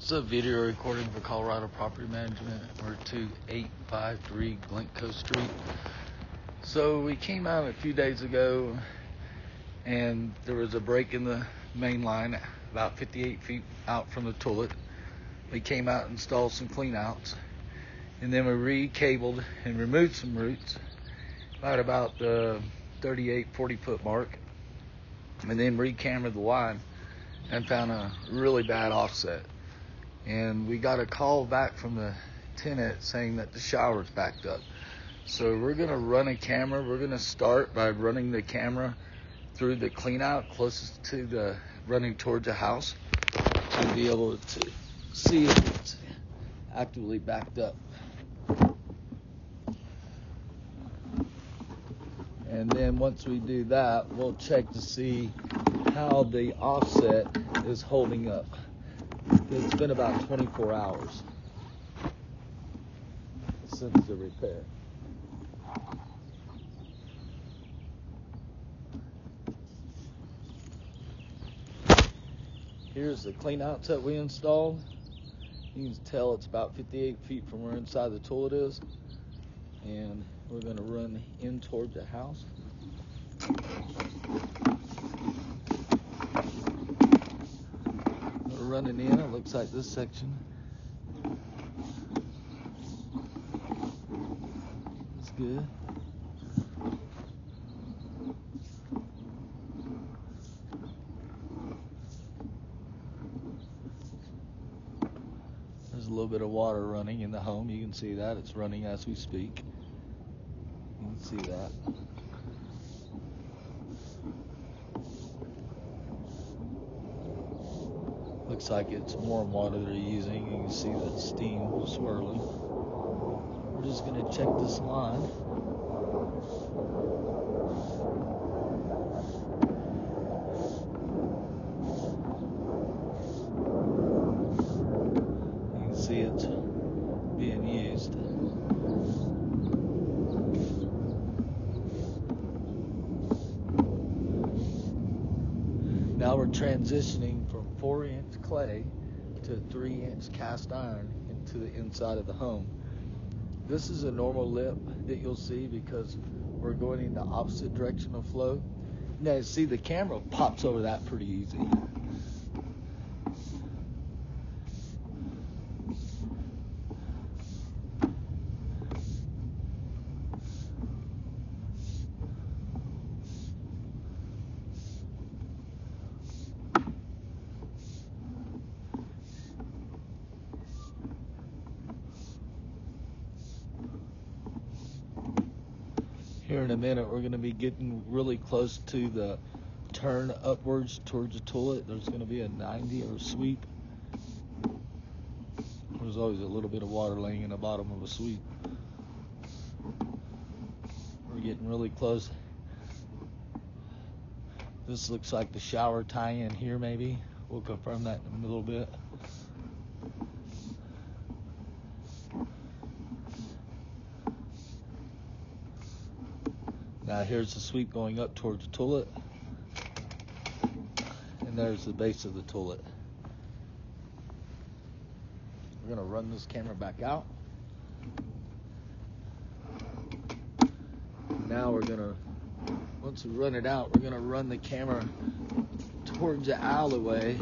It's a video recording for Colorado Property Management. We're at 2853 Glencoe Street. So we came out a few days ago and there was a break in the main line about 58 feet out from the toilet. We came out and installed some clean outs, and then we re-cabled and removed some roots at about the 40 foot mark, and then re-cambered the line and found a really bad offset. And we got a call back from the tenant saying that the shower's backed up. So we're gonna run a camera. We're gonna start by running the camera through the clean out closest to the running towards the house to be able to see if it's actively backed up. And then once we do that, we'll check to see how the offset is holding up. It's been about 24 hours since the repair. Here's the clean outs that we installed. You can tell it's about 58 feet from where inside the toilet is. And we're going to run in towards the house. We're running in. It looks like this section is good. There's a little bit of water running in the home. You can see that. It's running as we speak. You can see that. Looks like it's warm water they're using. You can see the steam swirling. We're just going to check this line. You can see it's being used. Now we're transitioning from 4-inch clay to 3-inch cast iron into the inside of the home. This is a normal lip that you'll see because we're going in the opposite direction of flow. Now see, the camera pops over that pretty easy. Here in a minute, we're going to be getting really close to the turn upwards towards the toilet. There's going to be a 90 or sweep. There's always a little bit of water laying in the bottom of a sweep. We're getting really close. This looks like the shower tie-in here, maybe. We'll confirm that in a little bit. Now here's the sweep going up towards the toilet, and there's the base of the toilet. We're going to run this camera back out. Now we're going to, once we run it out, we're going to run the camera towards the alleyway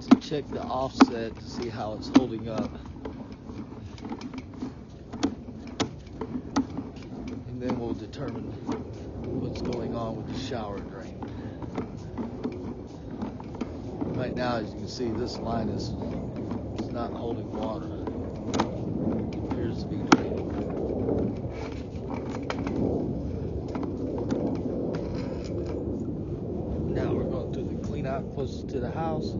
to check the offset to see how it's holding up. And then we'll determine what's going on with the shower drain. Right now, as you can see, this line is not holding water. It appears to be draining. Now we're going through the clean out closest to the house,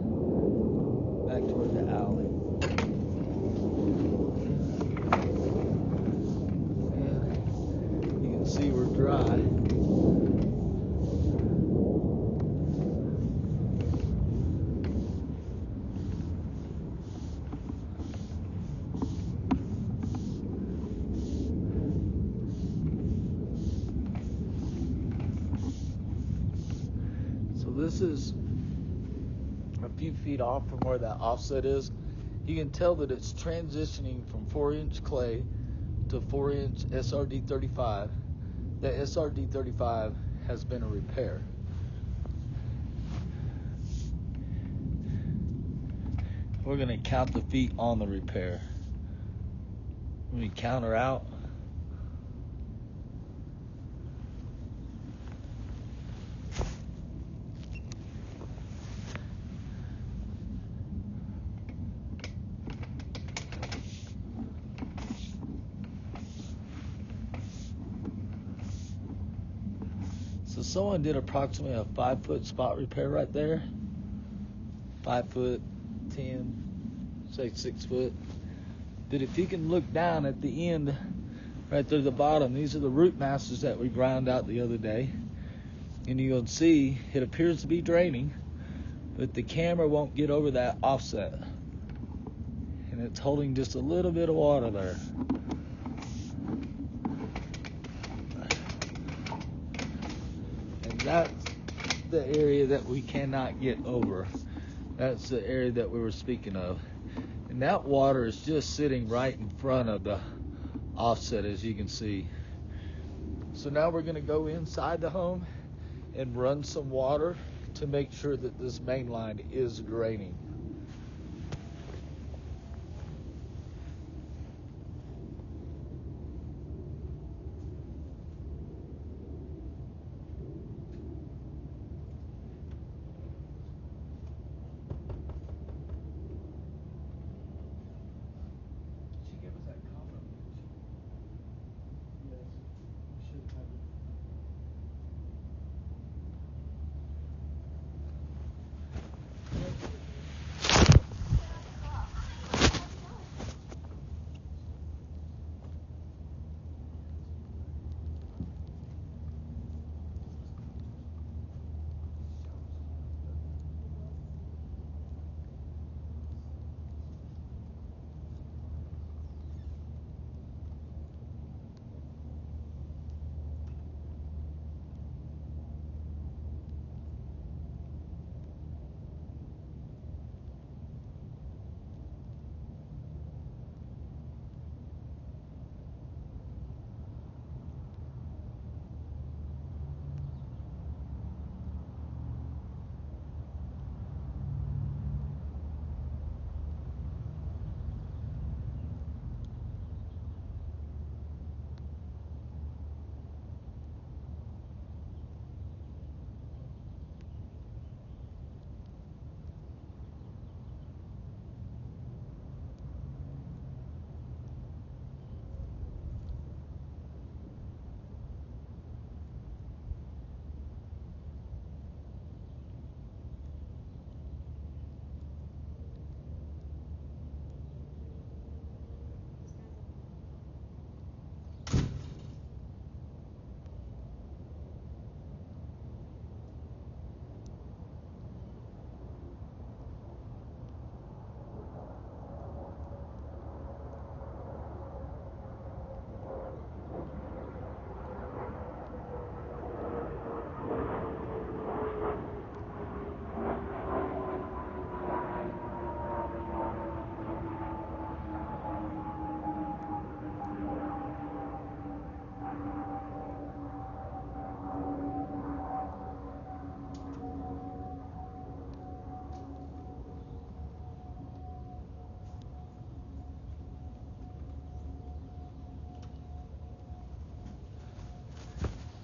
back toward the alley. And you can see we're dry. This is a few feet off from where that offset is. you can tell that it's transitioning from 4-inch clay to 4-inch SRD 35. The SRD 35 has been a repair. We're going to count the feet on the repair. When we count her out, so someone did approximately a 5-foot spot repair right there. 5 foot, 10, say 6 foot. But if you can look down at the end, right there at the bottom, these are the root masses that we ground out the other day. And you'll see it appears to be draining, but the camera won't get over that offset. And it's holding just a little bit of water there. And that's the area that we cannot get over. That's the area that we were speaking of. And that water is just sitting right in front of the offset, as you can see. So now we're going to go inside the home and run some water to make sure that this main line is draining.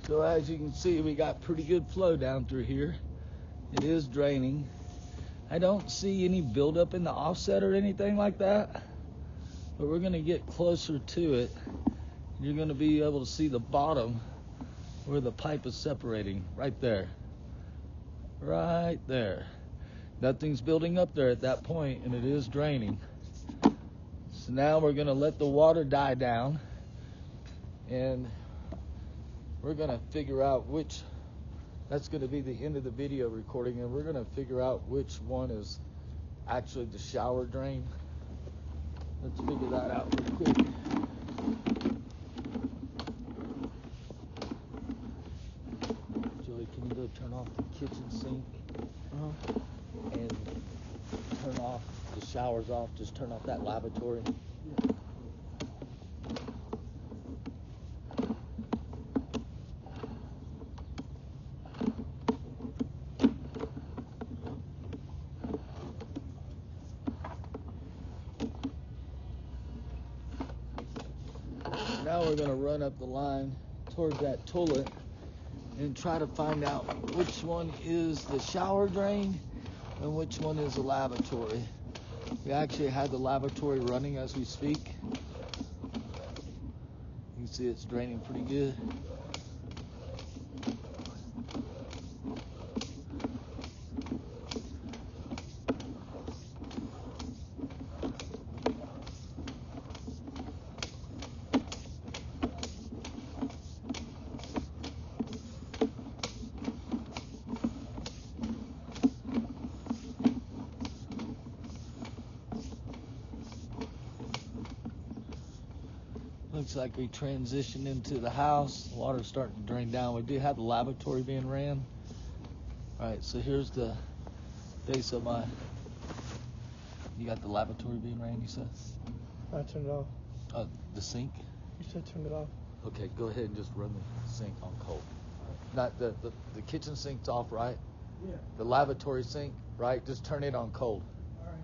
So as you can see, we got pretty good flow down through here. It is draining. I don't see any buildup in the offset or anything like that, but we're gonna get closer to it. You're gonna be able to see the bottom where the pipe is separating, right there. Right there. Nothing's building up there at that point, and it is draining. So now we're gonna let the water die down, and we're gonna figure out which, that's gonna be the end of the video recording, and we're gonna figure out which one is actually the shower drain. Let's figure that out real quick. Joey, can you go turn off the kitchen sink and turn off the shower's off, just turn off that lavatory. Now we're going to run up the line towards that toilet and try to find out which one is the shower drain and which one is the lavatory. We actually had the lavatory running as we speak. You can see it's draining pretty good. Looks like we transitioned into the house. The water's starting to drain down. We do have the lavatory being ran. All right, so here's the base of my... You got the lavatory being ran, you said? I turned it off. The sink? You said turn it off. Okay, go ahead and just run the sink on cold. Not the kitchen sink's off, right? Yeah. The lavatory sink, right? Just turn it on cold. All right.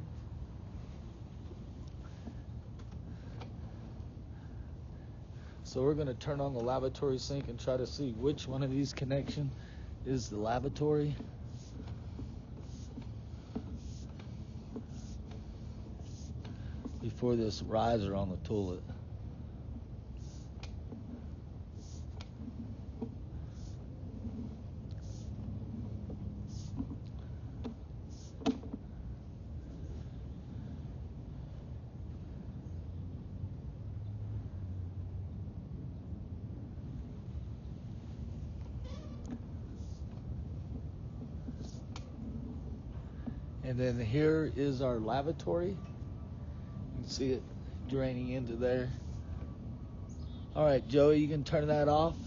So we're going to turn on the lavatory sink and try to see which one of these connection is the lavatory. Before this riser on the toilet. And then here is our lavatory. You can see it draining into there. All right, Joey, you can turn that off.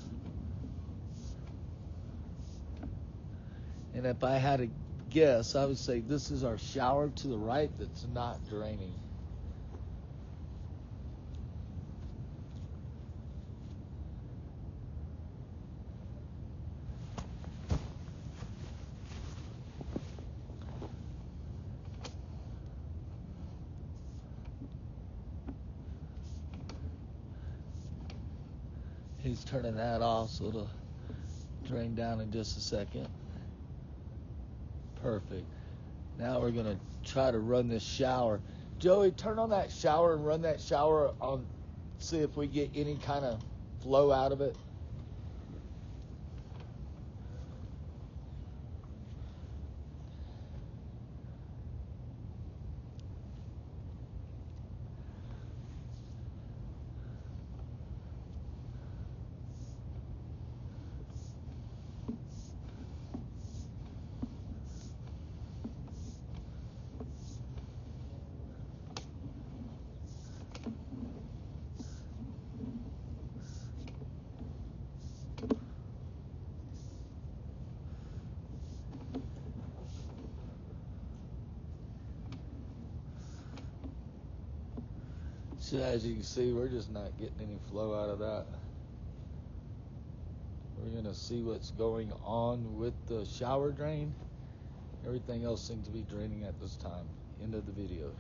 And if I had to guess, I would say this is our shower to the right that's not draining. He's turning that off, so it'll drain down in just a second. Perfect. Now we're going to try to run this shower. Joey, turn on that shower and run that shower on, see if we get any kind of flow out of it. So as you can see, we're just not getting any flow out of that. We're going to see what's going on with the shower drain. Everything else seems to be draining at this time. End of the video.